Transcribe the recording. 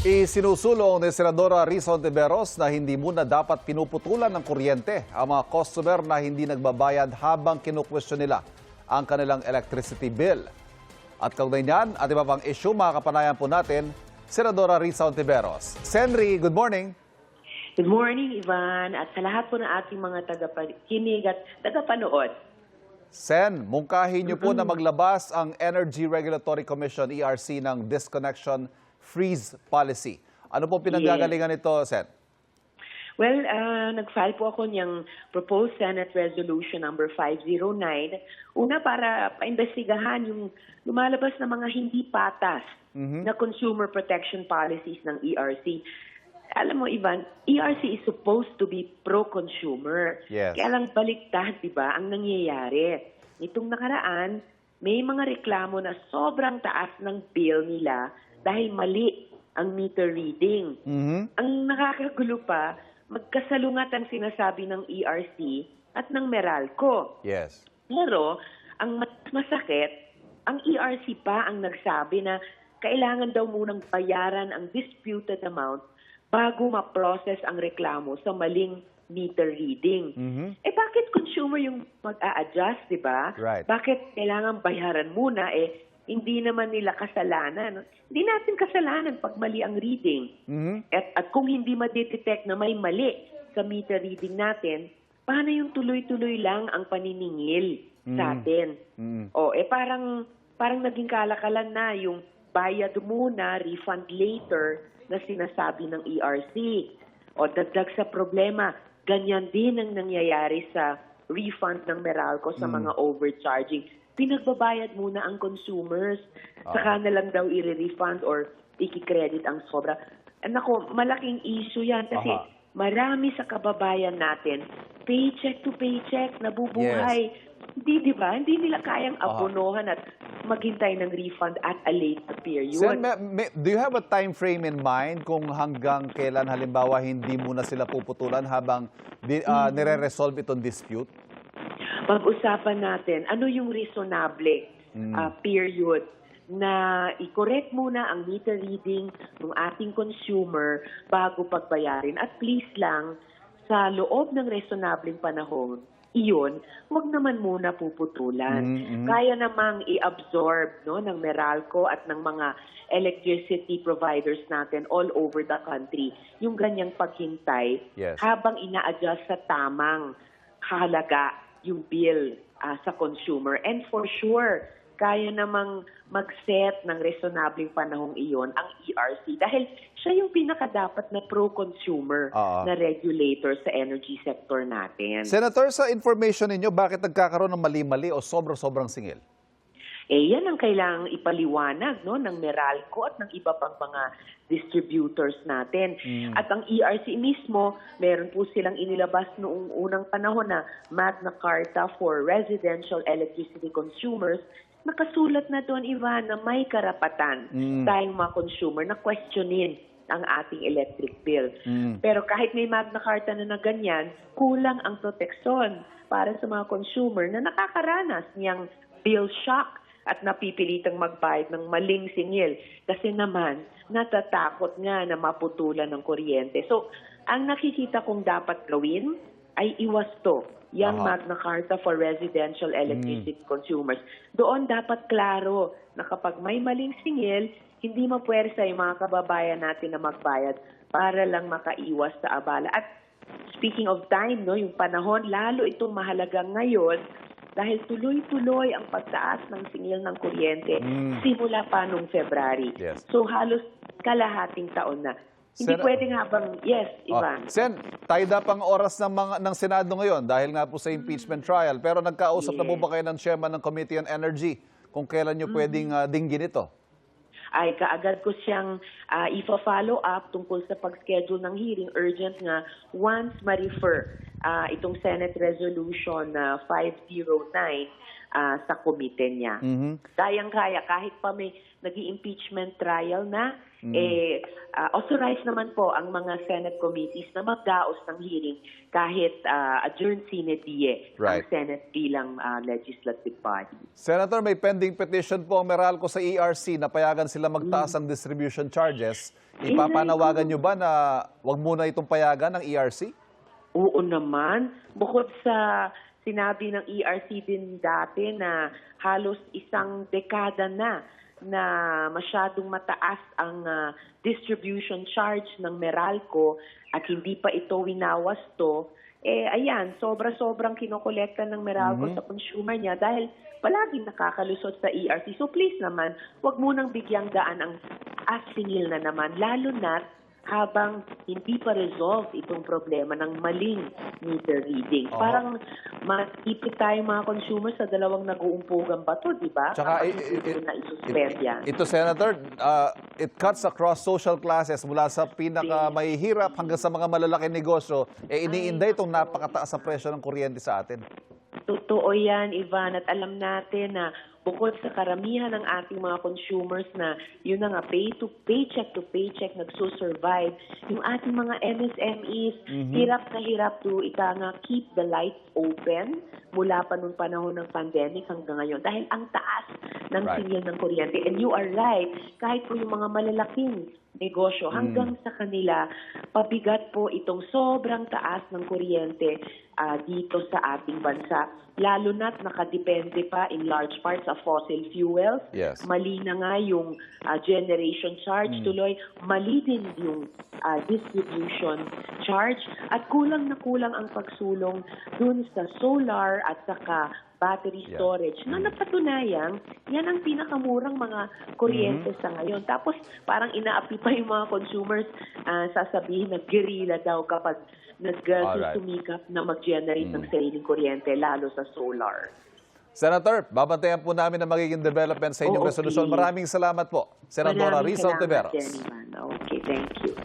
Isinusulong ni Senadora Risa Hontiveros na hindi muna dapat pinuputulan ng kuryente ang mga customer na hindi nagbabayad habang kinukwestiyon nila ang kanilang electricity bill. At kaugnay niyan at iba pang issue, makakapanayan po natin Senadora Risa Hontiveros. Senri, good morning. Good morning, Ivan, at sa lahat po ng ating mga tagapakinig at tagapanood. Sen, mungkahin niyo po na maglabas ang Energy Regulatory Commission, ERC, ng disconnection freeze policy. Ano po pinanggagalingan nito, Sen? Well, nag-file po ako niyang proposed Senate Resolution number 509. Una, para paimbestigahan yung lumalabas na mga hindi patas na consumer protection policies ng ERC. Alam mo, Ivan, ERC is supposed to be pro-consumer. Yes. Kaya lang baliktad, di ba, ang nangyayari. Nitong nakaraan, may mga reklamo na sobrang taas ng bill nila dahil mali ang meter reading. Ang nakakagulo pa, magkasalungat ang sinasabi ng ERC at ng Meralco. Yes. Pero, ang mas masakit, ang ERC pa ang nagsabi na kailangan daw munang bayaran ang disputed amount bago ma-process ang reklamo sa maling meter reading. Bakit consumer yung mag-a-adjust, di ba? Right. Bakit kailangan bayaran muna? Hindi naman nila kasalanan. Hindi natin kasalanan pag mali ang reading. At kung hindi ma-detect na may mali sa meter reading natin, paano yung tuloy-tuloy lang ang paniningil sa atin? Parang naging kalakalan na yung bayad muna, refund later na sinasabi ng ERC. O dagdag sa problema, ganyan din ang nangyayari sa refund ng Meralco sa mga overcharging. Pinagbabayad muna ang consumers, saka na lang daw i-refund or i-credit ang sobra. Nako, malaking issue yan kasi marami sa kababayan natin, paycheck to paycheck, nabubuhay. Yes. Hindi, di ba? Hindi nila kayang abonohan at maghintay ng refund at a late period. Sen, do you have a time frame in mind kung hanggang kailan halimbawa hindi muna sila puputulan habang nire-resolve itong dispute? Pag-usapan natin, ano yung reasonable period na i-correct muna ang meter reading ng ating consumer bago pagbayarin. At please lang, sa loob ng reasonabling panahon, iyon, huwag naman muna puputulan. Kaya namang i-absorb ng Meralco at ng mga electricity providers natin all over the country yung ganyang paghintay habang ina-adjust sa tamang halaga yung bill sa consumer. And for sure, kaya namang mag-set ng reasonabling panahong iyon ang ERC dahil siya yung pinakadapat na pro-consumer na regulator sa energy sector natin. Senator, sa information ninyo, bakit nagkakaroon ng mali-mali o sobrang singil? Yan ang kailangang ipaliwanag ng Meralco at ng iba pang mga distributors natin. At ang ERC mismo, meron po silang inilabas noong unang panahon na Magna Carta for Residential Electricity Consumers. Nakasulat na doon, Ivan, na may karapatan tayong mga consumer na questionin ang ating electric bill. Pero kahit may Magna Carta na ganyan, kulang ang proteksyon para sa mga consumer na nakakaranas niyang bill shock at napipilitang magbayad ng maling singil kasi naman natatakot nga na maputulan ng kuryente. So, ang nakikita kong dapat gawin ay iwasto yung Magna Carta for Residential Electricity Consumers. Doon dapat klaro na kapag may maling singil, hindi mapuwersa yung mga kababayan natin na magbayad para lang makaiwas sa abala. At speaking of time, yung panahon, lalo itong mahalaga ngayon dahil tuloy-tuloy ang pagtaas ng singil ng kuryente simula pa noong February. Yes. So halos kalahating taon na. Hindi pwedeng habang, yes, Ivan. Sen, tayo na pang oras ng Senado ngayon dahil nga po sa impeachment trial. Pero nagkausap na po ba kayo ng chairman ng Committee on Energy kung kailan nyo pwedeng dinggin ito? Ay kaagad ko siyang ipa-follow up tungkol sa pag-schedule ng hearing. Urgent nga once ma-refer itong Senate Resolution 509 sa komite niya. Kayang-kaya kahit pa may nag-impeachment trial na, authorized naman po ang mga Senate committees na magdaos ng hearing kahit adjourned sine die Right. ang Senate bilang legislative body. Senator, may pending petition po ang Meralco sa ERC na payagan sila magtaas ng distribution charges. Ipapanawagan nyo ba na wag muna itong payagan ng ERC? Oo naman. Bukod sa sinabi ng ERC din dati na halos isang dekada na masyadong mataas ang distribution charge ng Meralco at hindi pa ito winawasto, ayan, sobrang kinokolekta ng Meralco sa consumer niya dahil palaging nakakalusot sa ERC. So please naman, wag munang bigyang daan ang asingil na naman, lalo na habang hindi pa resolve itong problema ng maling meter reading. Parang matipid tayo mga consumers sa dalawang nag-uumpugang bato, di ba? Tsaka, na isuspend yan. ito, Senator, it cuts across social classes mula sa pinaka-mahihirap hanggang sa mga malalaking negosyo. Iniinday itong napakataas sa presyo ng kuryente sa atin. Totoo yan, Ivan. At alam natin na bukod sa karamihan ng ating mga consumers na yun na nga, paycheck to paycheck, nagsusurvive, yung ating mga MSMEs, hirap na hirap to keep the lights open mula pa nung panahon ng pandemic hanggang ngayon. Dahil ang taas ng singil ng kuryente. And you are right, kahit po yung mga malalaking negosyo, hanggang sa kanila, pabigat po itong sobrang taas ng kuryente dito sa ating bansa. Lalo na't nakadepende pa in large part sa fossil fuels. Yes. Mali na nga yung generation charge tuloy. Mali din yung distribution charge. At kulang na kulang ang pagsulong dun sa solar at saka battery storage na napatunayan, yan ang pinakamurang mga kuryente sa ngayon. Tapos parang inaapi pa yung mga consumers, sasabihin na guerrilla daw kapag nagsusumikap na mag-generate ng sariling kuryente, lalo sa solar. Senator, babantayan po namin ang magiging development sa inyong resolusyon. Maraming salamat po, Senadora Risa Ontiveros. Okay, thank you.